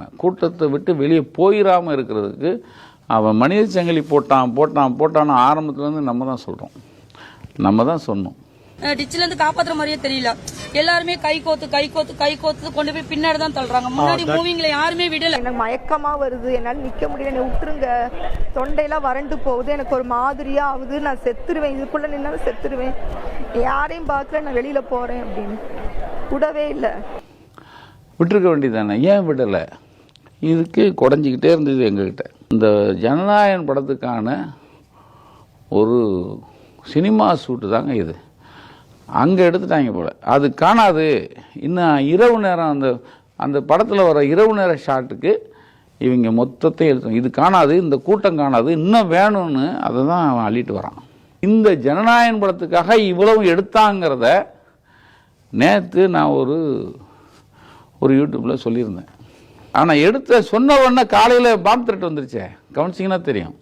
போயிடாமல், கூட்டத்தை விட்டு வெளியே போயிடாமல் இருக்கிறதுக்கு அவன் மனித சங்கிலி போட்டான்னு ஆரம்பத்துலேருந்து நம்ம தான் சொல்கிறோம், நம்ம தான் சொன்னோம். டிச்சில இருந்து காப்பாத்துற மாதிரியே தெரியல. எல்லாருமே கை கோத்து கொண்டு போய் பின்னாடி தான் தள்ளுறாங்க. முன்னாடி மூவிங்ல யாருமே விடல. எனக்கு மயக்கமா வருது, என்னால நிக்க முடியல, என்னை விட்டுருங்க, தொண்டையெல்லாம் வறண்டு போகுது, எனக்கு ஒரு மாதிரியா ஆகுது, நான் செத்துருவேன், இதுக்குள்ள நின்னாலும் செத்துருவேன், யாரையும் பார்க்கல, நான் வெளியில போறேன் அப்படின்னு விடவே இல்லை. விட்டுருக்க வேண்டியதானே, ஏன் விடலை? இதுக்கு குறைஞ்சிக்கிட்டே இருந்தது எங்ககிட்ட. இந்த ஜனநாயகன் படத்துக்கான ஒரு சினிமா ஷூட்டு தாங்க இது. அங்கே எடுத்துட்டாங்க போல், அது காணாது. இன்னும் இரவு நேரம் அந்த படத்தில் வர இரவு நேர ஷாட்டுக்கு இவங்க மொத்தத்தை எடுத்து, இது காணாது, இந்த கூட்டம் காணாது, இன்னும் வேணும்னு அதை தான் அவன் அள்ளிட்டு வரான். இந்த ஜனநாயகன் படத்துக்காக இவ்வளவு எடுத்தாங்கிறத நேற்று நான் ஒரு யூடியூப்பில் சொல்லியிருந்தேன். ஆனால் சொன்ன உடனே காலையில் பாம்பு த்ரெட் வந்துருச்சே, கவனிச்சிங்கன்னா தெரியும்.